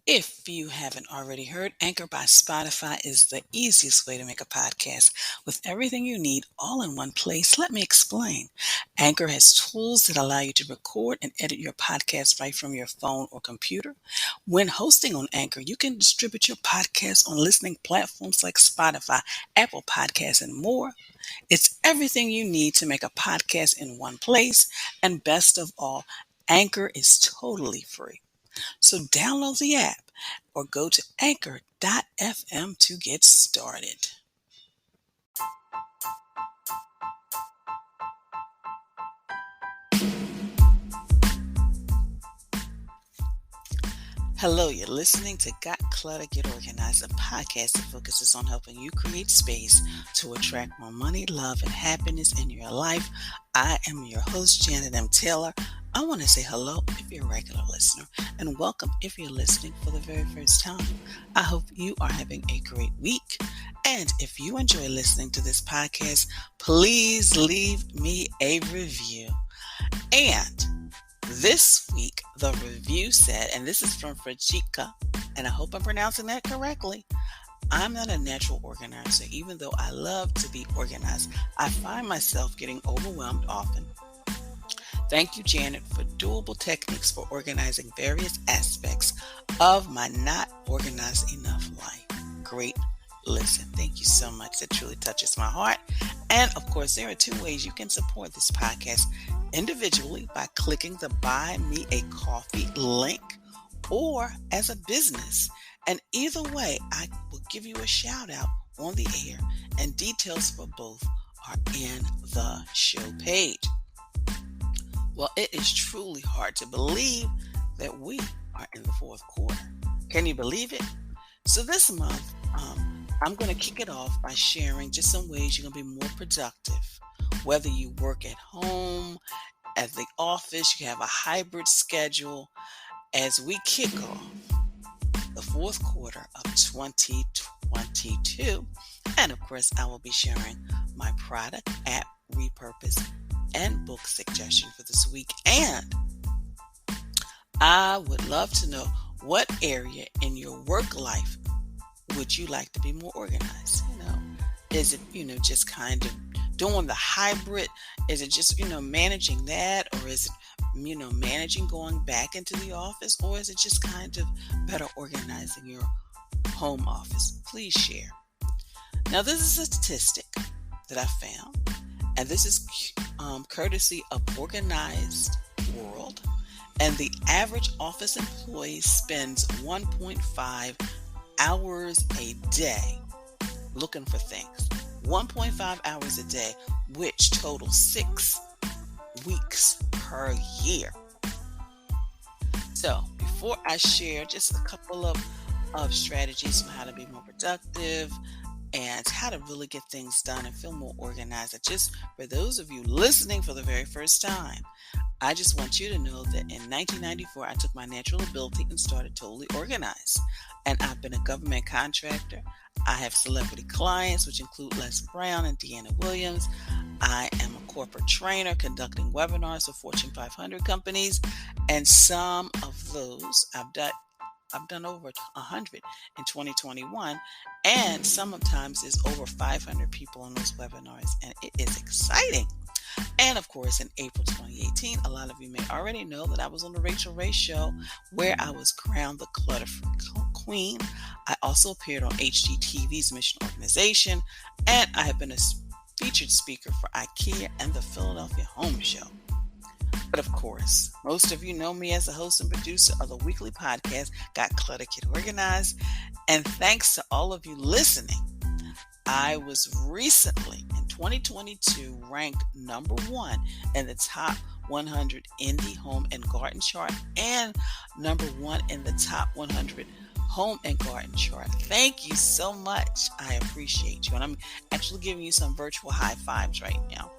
If you haven't already heard, Anchor by Spotify is the easiest way to make a podcast with everything you need all in one place. Let me explain. Anchor has tools that allow you to record and edit your podcast right from your phone or computer. When hosting on Anchor, you can distribute your podcast on listening platforms like Spotify, Apple Podcasts, and more. It's everything you need to make a podcast in one place. And best of all, Anchor is totally free. So download the app or go to anchor.fm to get started. Hello, you're listening to Got Clutter, Get Organized, a podcast that focuses on helping you create space to attract more money, love, and happiness in your life. I am your host, Janet M. Taylor. I want to say hello if you're a regular listener and welcome if you're listening for the very first time. I hope you are having a great week. And if you enjoy listening to this podcast, please leave me a review. And this week, the review said, and this is from Frajika, and I hope I'm pronouncing that correctly. I'm not a natural organizer. Even though I love to be organized, I find myself getting overwhelmed often. Thank you, Janet, for doable techniques for organizing various aspects of my not organized enough life. Great listen. Thank you so much. That truly touches my heart. And of course, there are two ways you can support this podcast individually by clicking the Buy Me a Coffee link or as a business. And either way, I will give you a shout out on the air, and details for both are in the show page. Well, it is truly hard to believe that we are in the fourth quarter. Can you believe it? So this month, I'm going to kick it off by sharing just some ways you're going to be more productive. Whether you work at home, at the office, you have a hybrid schedule, as we kick off the fourth quarter of 2022. And of course, I will be sharing my product, app, repurpose, and book suggestion for this week. And I would love to know, what area in your work life would you like to be more organized? Is it, just kind of doing the hybrid? Is it just, managing that? Or is it, managing going back into the office? Or is it just kind of better organizing your home office? Please share. Now, this is a statistic that I found, and this is courtesy of Organized World. And the average office employee spends 1.5 hours a day looking for things. 1.5 hours a day, which totals 6 weeks per year. So before I share just a couple of strategies on how to be more productive and how to really get things done and feel more organized, just for those of you listening for the very first time, I just want you to know that in 1994, I took my natural ability and started totally organized. And I've been a government contractor. I have celebrity clients, which include Les Brown and Deanna Williams. I am a corporate trainer conducting webinars for Fortune 500 companies. And some of those I've done over 100 in 2021. And sometimes there's over 500 people on those webinars. And it is exciting. And of course, in April 2018, a lot of you may already know that I was on the Rachel Ray Show, where I was crowned the Clutter-Free Queen. I also appeared on HGTV's Mission Organization, and I have been a featured speaker for IKEA and the Philadelphia Home Show. But of course, most of you know me as the host and producer of the weekly podcast, Got Clutter, Get Organized. And thanks to all of you listening, I was recently in 2022 ranked number 1 in the top 100 indie home and garden chart and number 1 in the top 100 home and garden chart. Thank you so much. I appreciate you. And I'm actually giving you some virtual high fives right now.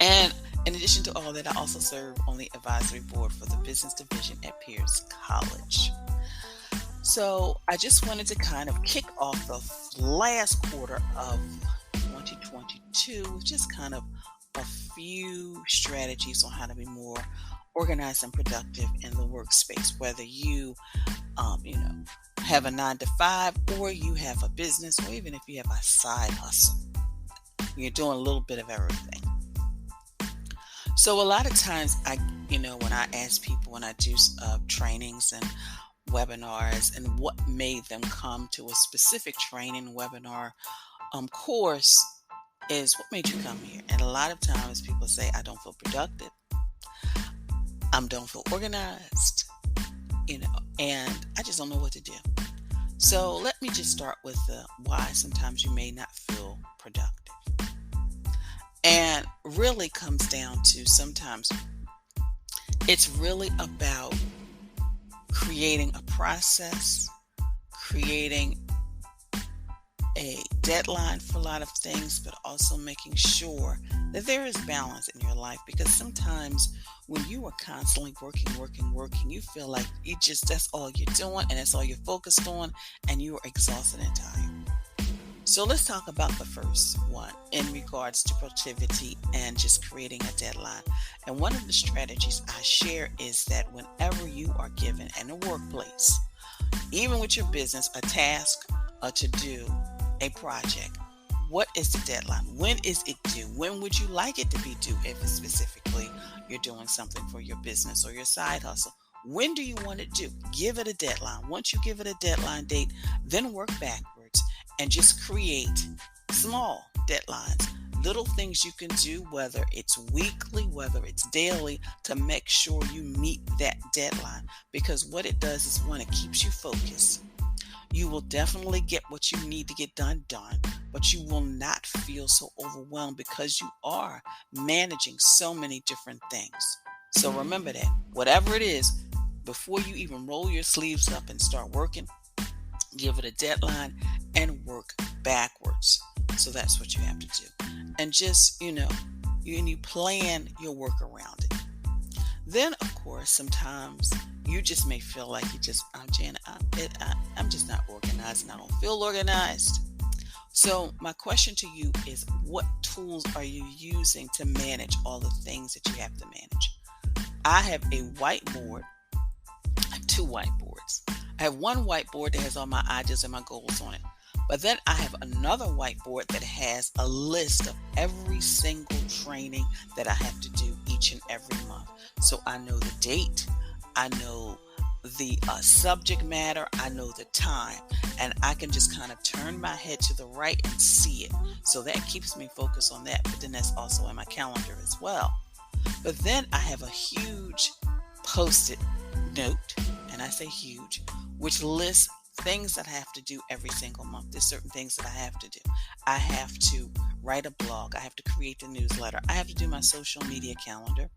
And in addition to all that, I also serve on the advisory board for the business division at Pierce College. So I just wanted to kind of kick off the last quarter of 2022 with just kind of a few strategies on how to be more organized and productive in the workspace, whether you you know, have a 9 to 5, or you have a business, or even if you have a side hustle. You're doing a little bit of everything. So a lot of times when I ask people, when I do trainings and webinars, and what made them come to a specific training, webinar, course, is what made you come here. And a lot of times people say, I don't feel productive. I don't feel organized, and I just don't know what to do. So let me just start with why sometimes you may not feel productive. And really comes down to, sometimes it's really about creating a process, creating a deadline for a lot of things, but also making sure that there is balance in your life. Because sometimes when you are constantly working, you feel like that's all you're doing, and that's all you're focused on, and you are exhausted and tired. So let's talk about the first one in regards to productivity and just creating a deadline. And one of the strategies I share is that whenever you are given in a workplace, even with your business, a task, a to-do, a project, what is the deadline? When is it due? When would you like it to be due if it's specifically you're doing something for your business or your side hustle? When do you want it due? Give it a deadline. Once you give it a deadline date, then work backwards and just create small deadlines, little things you can do, whether it's weekly, whether it's daily, to make sure you meet that deadline. Because what it does is, when it keeps you focused, you will definitely get what you need to get done, but you will not feel so overwhelmed because you are managing so many different things. So remember that whatever it is, before you even roll your sleeves up and start working, give it a deadline and work backwards. So that's what you have to do. And just, you plan your work around it. Then, of course, sometimes you just may feel like Janet, I'm just not organized, and I don't feel organized. So my question to you is, what tools are you using to manage all the things that you have to manage? I have a whiteboard. I have 2 whiteboards. I have one whiteboard that has all my ideas and my goals on it. But then I have another whiteboard that has a list of every single training that I have to do each and every month. So I know the date, I know the subject matter, I know the time, and I can just kind of turn my head to the right and see it. So that keeps me focused on that. But then that's also in my calendar as well. But then I have a huge post-it note, and I say huge, which lists things that I have to do every single month. There's certain things that I have to do. I have to write a blog. I have to create the newsletter. I have to do my social media calendar.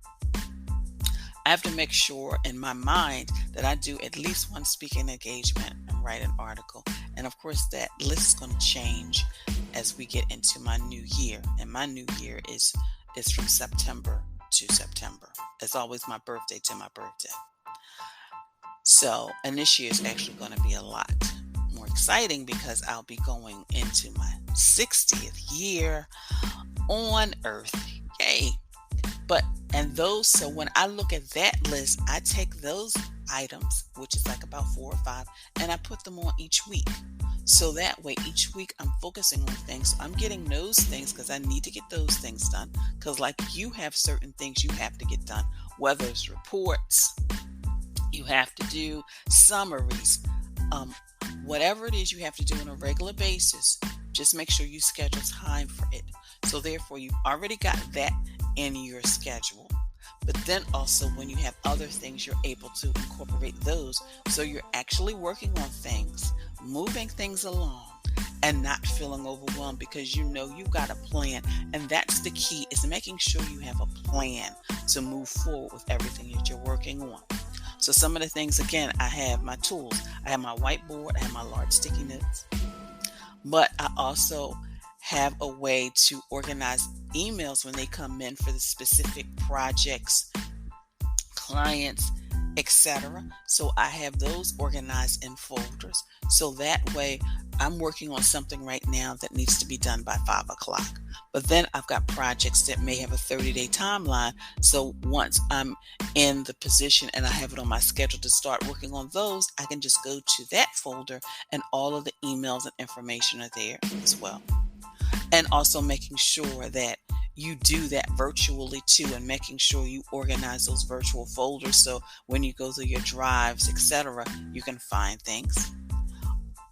I have to make sure in my mind that I do at least one speaking engagement and write an article. And of course, that list is going to change as we get into my new year. And my new year is from September to September. It's always my birthday to my birthday. So, and this year is actually going to be a lot more exciting because I'll be going into my 60th year on Earth. Yay! So when I look at that list, I take those items, which is like about 4 or 5, and I put them on each week. So that way, each week I'm focusing on things. So I'm getting those things because I need to get those things done. Because like you have certain things you have to get done, whether it's reports, you have to do summaries, whatever it is you have to do on a regular basis, just make sure you schedule time for it. So therefore, you've already got that in your schedule. But then also when you have other things, you're able to incorporate those. So you're actually working on things, moving things along, and not feeling overwhelmed because you've got a plan. And that's the key, is making sure you have a plan to move forward with everything that you're working on. So some of the things, again, I have my tools. I have my whiteboard. I have my large sticky notes. But I also have a way to organize emails when they come in for the specific projects, clients, etc. So I have those organized in folders. So that way I'm working on something right now that needs to be done by 5 o'clock. But then I've got projects that may have a 30-day timeline. So once I'm in the position and I have it on my schedule to start working on those, I can just go to that folder and all of the emails and information are there as well. And also making sure that you do that virtually too, and making sure you organize those virtual folders so when you go through your drives, etc., you can find things.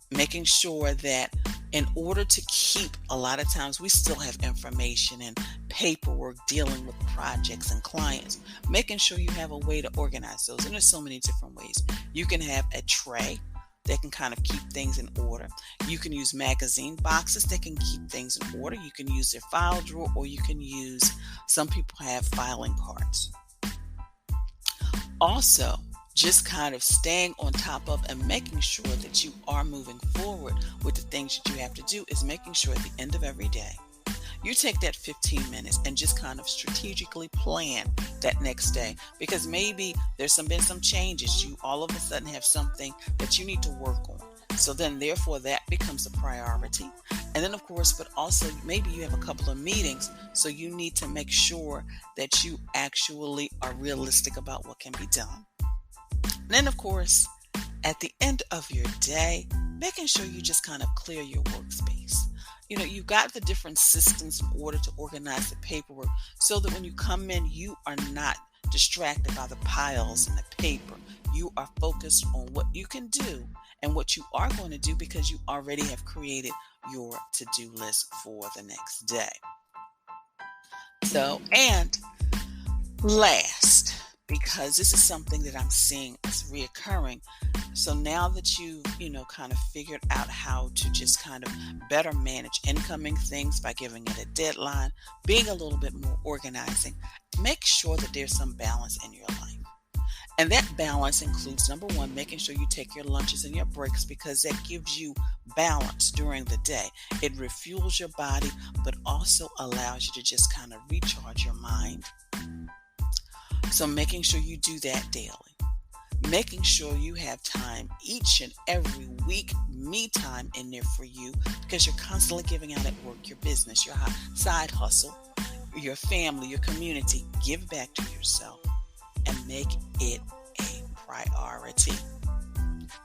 Making sure that in order to keep, a lot of times we still have information and paperwork dealing with projects and clients, making sure you have a way to organize those. And there's so many different ways. You can have a tray that can kind of keep things in order. You can use magazine boxes that can keep things in order. You can use their file drawer, or you can use, some people have filing cards. Also, just kind of staying on top of and making sure that you are moving forward with the things that you have to do is making sure at the end of every day, you take that 15 minutes and just kind of strategically plan that next day, because maybe there's been some changes. You all of a sudden have something that you need to work on. So then therefore that becomes a priority. And then of course, but also maybe you have a couple of meetings. So you need to make sure that you actually are realistic about what can be done. And then of course, at the end of your day, making sure you just kind of clear your workspace. You've got the different systems in order to organize the paperwork so that when you come in, you are not distracted by the piles and the paper. You are focused on what you can do and what you are going to do, because you already have created your to-do list for the next day. So, and last, because this is something that I'm seeing is reoccurring. So now that you kind of figured out how to just kind of better manage incoming things by giving it a deadline, being a little bit more organizing, make sure that there's some balance in your life. And that balance includes, number one, making sure you take your lunches and your breaks, because that gives you balance during the day. It refuels your body, but also allows you to just kind of recharge your mind. So making sure you do that daily. Making sure you have time each and every week, me time in there for you, because you're constantly giving out at work, your business, your side hustle, your family, your community. Give back to yourself and make it a priority.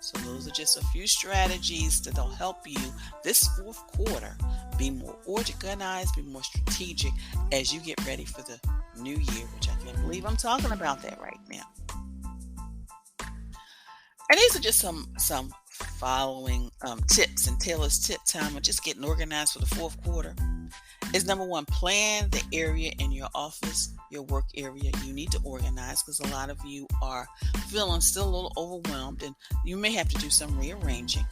So those are just a few strategies that'll help you this fourth quarter be more organized, be more strategic as you get ready for the new year, which I can't believe I'm talking about that right now. And these are just some following tips, and Taylor's tip time of just getting organized for the fourth quarter is, number one, plan the area in your office, your work area. You need to organize, because a lot of you are feeling still a little overwhelmed, and you may have to do some rearranging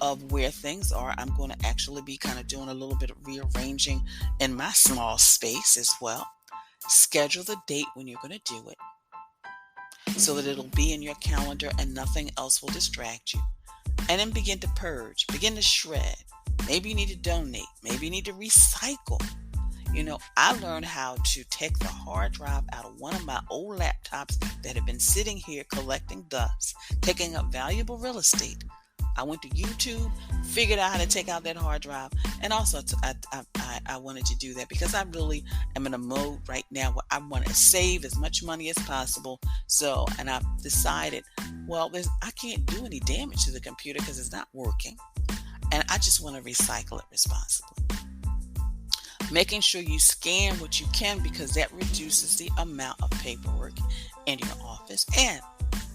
of where things are. I'm going to actually be kind of doing a little bit of rearranging in my small space as well. Schedule the date when you're going to do it, so that it'll be in your calendar and nothing else will distract you. And then begin to purge, begin to shred. Maybe you need to donate. Maybe you need to recycle. I learned how to take the hard drive out of one of my old laptops that had been sitting here collecting dust, taking up valuable real estate. I went to YouTube, figured out how to take out that hard drive, and also I wanted to do that because I really am in a mode right now where I want to save as much money as possible. So, and I've decided, well, I can't do any damage to the computer because it's not working, and I just want to recycle it responsibly. Making sure you scan what you can, because that reduces the amount of paperwork in your office. And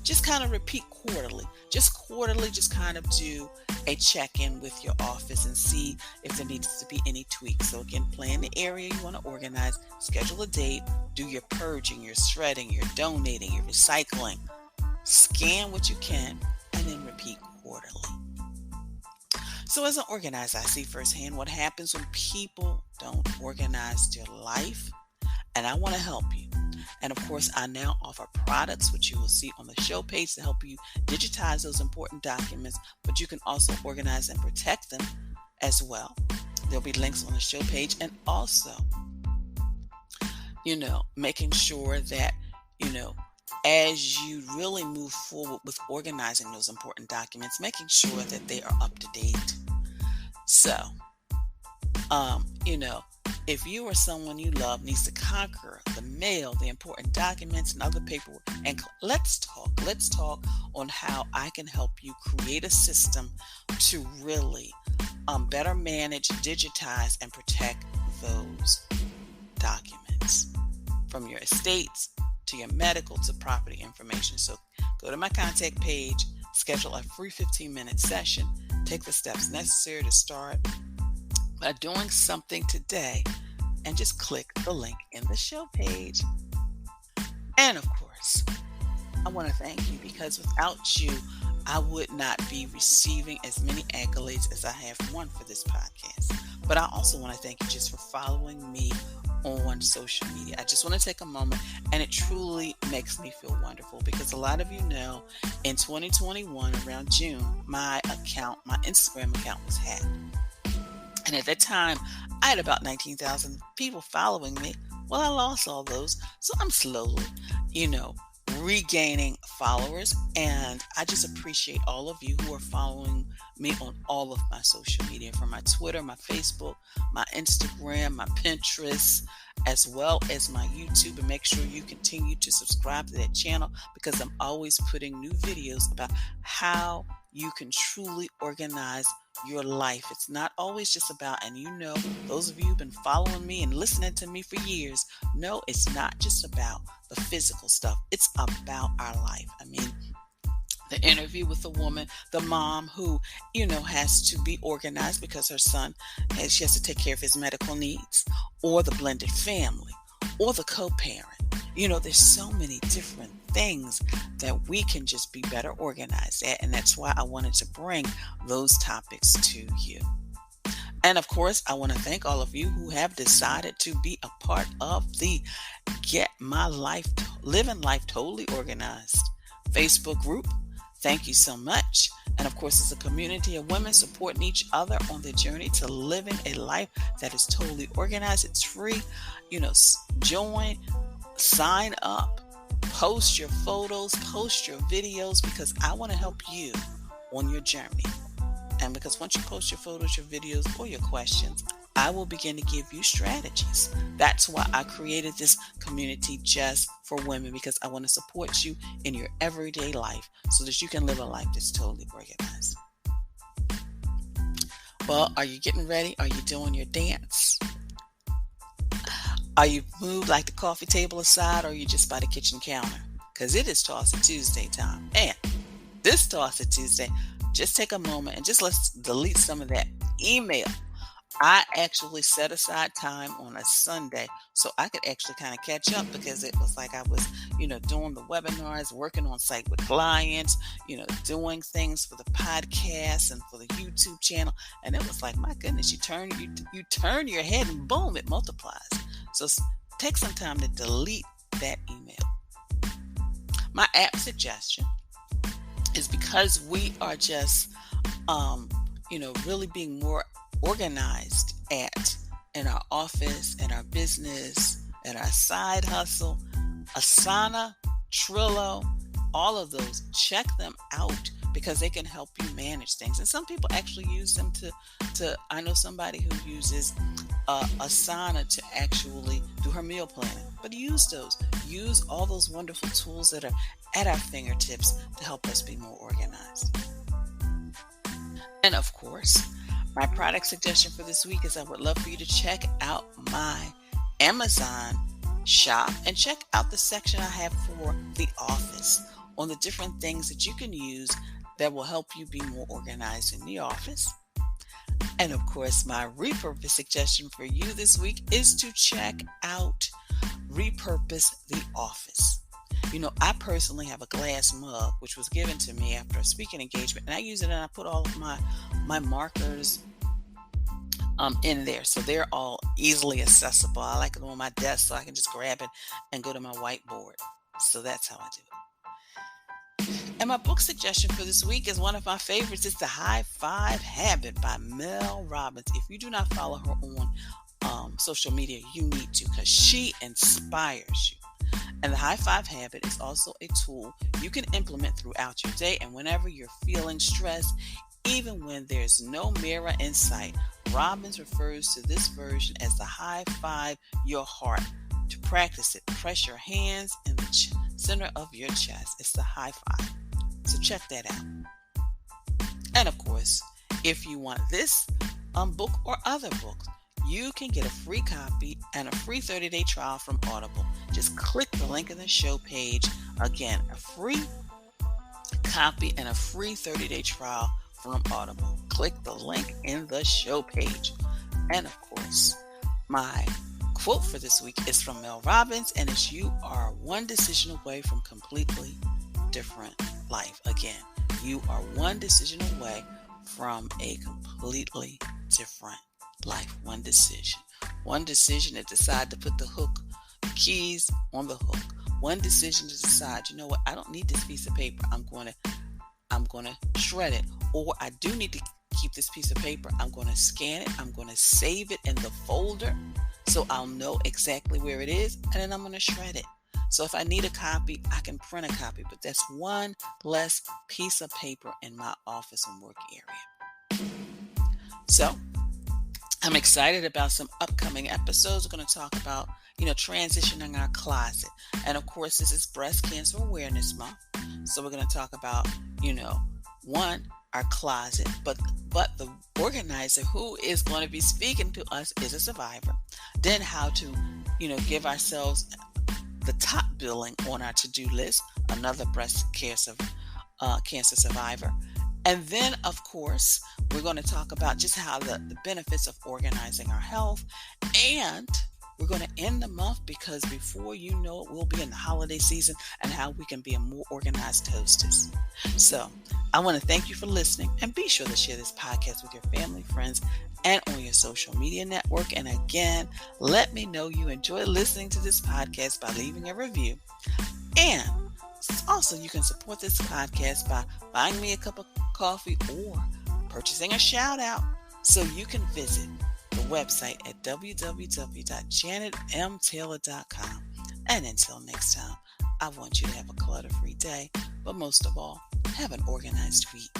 just kind of repeat quarterly. Just kind of do a check-in with your office and see if there needs to be any tweaks. So again, plan the area you want to organize, schedule a date, do your purging, your shredding, your donating, your recycling. Scan what you can, and then repeat quarterly. So as an organizer, I see firsthand what happens when people don't organize their life, and I want to help you. And of course, I now offer products, which you will see on the show page, to help you digitize those important documents, but you can also organize and protect them as well. There'll be links on the show page. And also, making sure that, as you really move forward with organizing those important documents, making sure that they are up to date. So, you know, if you or someone you love needs to conquer the mail, the important documents, and other paperwork, and let's talk. Let's talk on how I can help you create a system to really better manage, digitize, and protect those documents, from your estates to your medical to property information. So go to my contact page, schedule a free 15-minute session, take the steps necessary to start by doing something today, and just click the link in the show page. And of course, I want to thank you, because without you, I would not be receiving as many accolades as I have won for this podcast. But I also want to thank you just for following me on social media. I just want to take a moment, and it truly makes me feel wonderful, because a lot of you know in 2021, around June, my Instagram account was hacked. And at that time, I had about 19,000 people following me. Well, I lost all those. So I'm slowly, regaining followers. And I just appreciate all of you who are following me on all of my social media, from my Twitter, my Facebook, my Instagram, my Pinterest, as well as my YouTube. And make sure you continue to subscribe to that channel, because I'm always putting new videos about how you can truly organize your life. It's not always just about, and those of you who've been following me and listening to me for years, no, it's not just about the physical stuff. It's about our life. I mean, the interview with the woman, the mom who, has to be organized because her son, she has to take care of his medical needs, or the blended family, or the co-parent. There's so many different things that we can just be better organized at. And that's why I wanted to bring those topics to you. And of course, I want to thank all of you who have decided to be a part of the Get My Life, Living Life Totally Organized Facebook group. Thank you so much. And of course, it's a community of women supporting each other on the journey to living a life that is totally organized. It's free. Join, sign up, post your photos, post your videos, because I want to help you on your journey. And because once you post your photos, your videos, or your questions, I will begin to give you strategies. That's why I created this community just for women, because I want to support you in your everyday life so that you can live a life that's totally organized. Well, are you getting ready? Are you doing your dance? Are you moved like the coffee table aside, or are you just by the kitchen counter? Because it is Toss It Tuesday time. And this Toss It Tuesday, just take a moment and just let's delete some of that email. I actually set aside time on a Sunday so I could actually kind of catch up, because it was like I was, doing the webinars, working on site with clients, doing things for the podcast and for the YouTube channel. And it was like, my goodness, you turn your head and boom, it multiplies. So take some time to delete that email. My app suggestion is, because we are just, really being more organized in our office, in our business, in our side hustle, Asana, Trello, all of those, check them out, because they can help you manage things. And some people actually use them to I know somebody who uses Asana to actually do her meal planning. But use all those wonderful tools that are at our fingertips to help us be more organized. And of course, my product suggestion for this week is, I would love for you to check out my Amazon shop and check out the section I have for the office, on the different things that you can use that will help you be more organized in the office. And of course, my repurpose suggestion for you this week is to check out Repurpose the Office. I personally have a glass mug, which was given to me after a speaking engagement, and I use it, and I put all of my markers in there, so they're all easily accessible. I like them on my desk so I can just grab it and go to my whiteboard. So that's how I do it. And my book suggestion for this week is one of my favorites. It's The High Five Habit by Mel Robbins. If you do not follow her on social media, you need to, because she inspires you. And the High Five Habit is also a tool you can implement throughout your day and whenever you're feeling stressed, even when there's no mirror in sight. Robbins refers to this version as the High Five Your Heart. To practice it, press your hands in the center of your chest. It's the high five. So check that out. And of course, if you want this book or other books, you can get a free copy and a free 30-day trial from Audible. Just click the link in the show page. Again, a free copy and a free 30-day trial from Audible. Click the link in the show page. And of course, my quote for this week is from Mel Robbins, and it's "You are one decision away from completely different life." Again, you are one decision away from a completely different life. One decision. One decision to decide to put the keys on the hook. One decision to decide, you know what, I don't need this piece of paper. I'm going to shred it. Or I do need to keep this piece of paper. I'm going to scan it. I'm going to save it in the folder so I'll know exactly where it is, and then I'm going to shred it. So if I need a copy, I can print a copy, but that's one less piece of paper in my office and work area. So I'm excited about some upcoming episodes. We're going to talk about, transitioning our closet. And of course, this is Breast Cancer Awareness Month. So we're going to talk about, one, our closet, but the organizer who is going to be speaking to us is a survivor. Then how to, give ourselves the top billing on our to-do list, another breast cancer survivor. And then, of course, we're going to talk about just how the benefits of organizing our health. And we're going to end the month because before you know it, we'll be in the holiday season and how we can be a more organized hostess. So I want to thank you for listening, and be sure to share this podcast with your family, friends, and on your social media network. And again, let me know you enjoy listening to this podcast by leaving a review. And also, you can support this podcast by buying me a cup of coffee or purchasing a shout out. So you can visit the website at www.janetmtaylor.com. And until next time, I want you to have a clutter-free day, but most of all, have an organized week.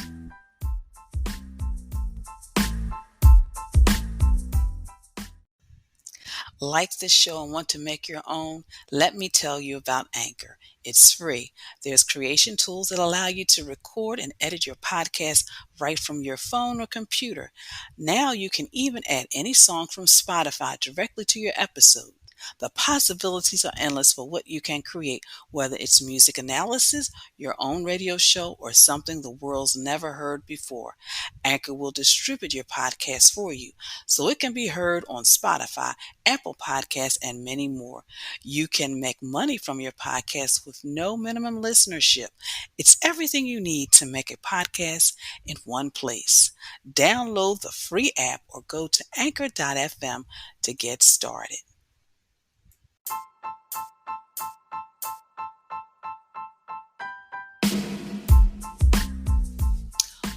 Like this show and want to make your own? Let me tell you about Anchor. It's free. There's creation tools that allow you to record and edit your podcast right from your phone or computer. Now you can even add any song from Spotify directly to your episode. The possibilities are endless for what you can create, whether it's music analysis, your own radio show, or something the world's never heard before. Anchor will distribute your podcast for you, so it can be heard on Spotify, Apple Podcasts, and many more. You can make money from your podcast with no minimum listenership. It's everything you need to make a podcast in one place. Download the free app or go to anchor.fm to get started.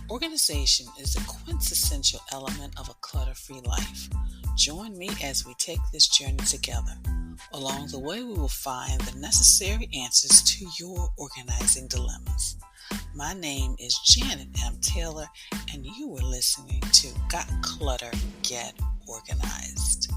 Organization is a quintessential element of a clutter-free life. Join me as we take this journey together. Along the way, we will find the necessary answers to your organizing dilemmas. My name is Janet M. Taylor, and you are listening to Got Clutter, Get Organized.